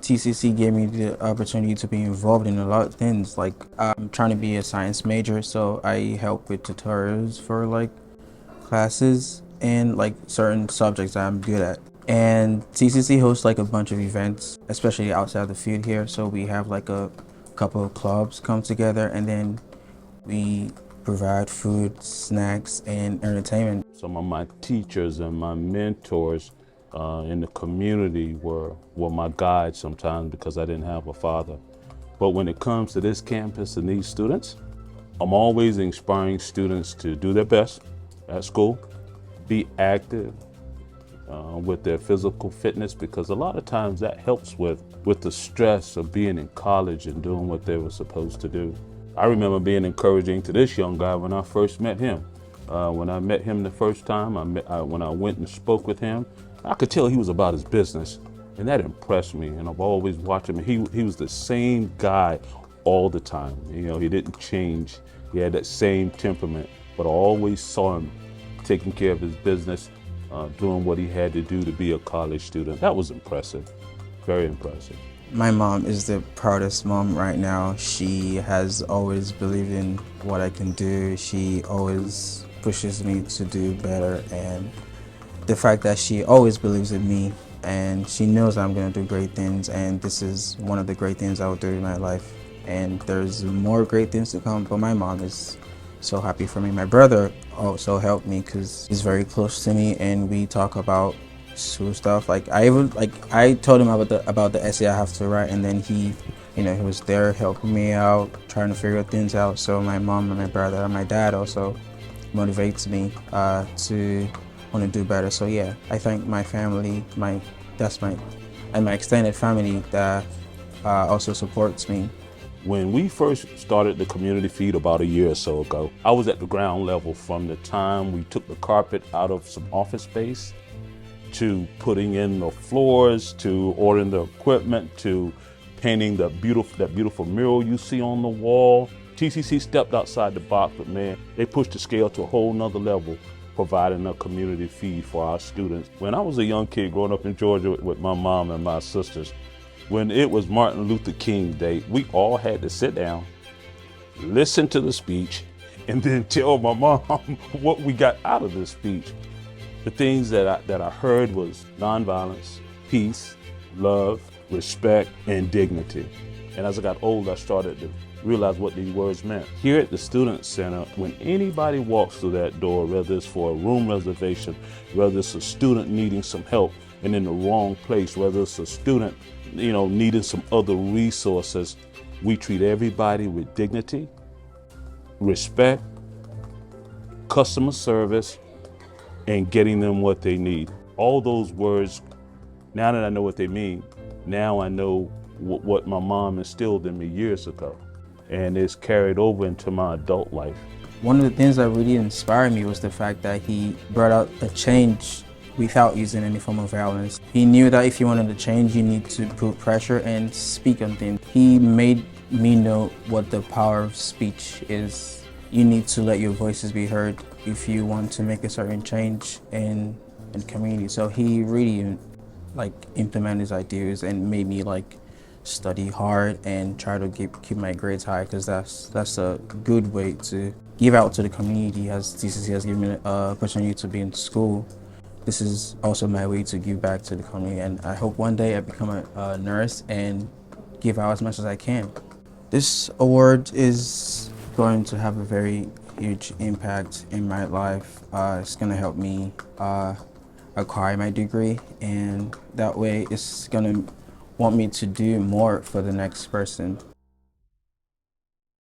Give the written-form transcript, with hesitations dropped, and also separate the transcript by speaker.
Speaker 1: TCC gave me the opportunity to be involved in a lot of things. Like I'm trying to be a science major, so I help with tutorials for like classes and like certain subjects that I'm good at. And TCC hosts like a bunch of events, especially outside the field here. So we have like a couple of clubs come together, and then we provide food, snacks, and entertainment.
Speaker 2: Some of my teachers and my mentors in the community were my guides sometimes because I didn't have a father. But when it comes to this campus and these students, I'm always inspiring students to do their best at school, be active with their physical fitness, because a lot of times that helps with the stress of being in college and doing what they were supposed to do. I remember being encouraging to this young guy when I first met him. When I met him the first time, when I went and spoke with him, I could tell he was about his business, and that impressed me. And I've always watched him. He was the same guy all the time. You know, he didn't change. He had that same temperament, but I always saw him taking care of his business, doing what he had to do to be a college student. That was impressive, very impressive.
Speaker 1: My mom is the proudest mom right now. She has always believed in what I can do. She always pushes me to do better, and the fact that she always believes in me and she knows I'm going to do great things, and this is one of the great things I will do in my life. And there's more great things to come, but my mom is so happy for me. My brother also helped me because he's very close to me, and we talk about school stuff. Like I told him about the essay I have to write, and then he was there helping me out, trying to figure things out. So my mom and my brother and my dad also motivates me to want to do better. So yeah, I thank my family, my extended family that also supports me.
Speaker 2: When we first started the community feed about a year or so ago, I was at the ground level from the time we took the carpet out of some office space to putting in the floors, to ordering the equipment, to painting that beautiful mural you see on the wall. TCC stepped outside the box, but man, they pushed the scale to a whole nother level, providing a community feed for our students. When I was a young kid growing up in Georgia with my mom and my sisters, when it was Martin Luther King Day, we all had to sit down, listen to the speech, and then tell my mom what we got out of the speech. The things that I heard was nonviolence, peace, love, respect, and dignity. And as I got older, I started to realize what these words meant. Here at the Student Center, when anybody walks through that door, whether it's for a room reservation, whether it's a student needing some help and in the wrong place, whether it's a student needing some other resources, we treat everybody with dignity, respect, customer service, and getting them what they need. All those words, now that I know what they mean, now I know what my mom instilled in me years ago, and it's carried over into my adult life.
Speaker 1: One of the things that really inspired me was the fact that he brought out a change without using any form of violence. He knew that if you wanted to change, you need to put pressure and speak on things. He made me know what the power of speech is. You need to let your voices be heard if you want to make a certain change in community. So he really implemented his ideas and made me study hard and try to keep my grades high, because that's a good way to give out to the community, as TCC has given me an opportunity to be in school. This is also my way to give back to the community, and I hope one day I become a nurse and give out as much as I can. This award is going to have a very huge impact in my life. It's going to help me acquire my degree, and that way it's going to want me to do more for the next person.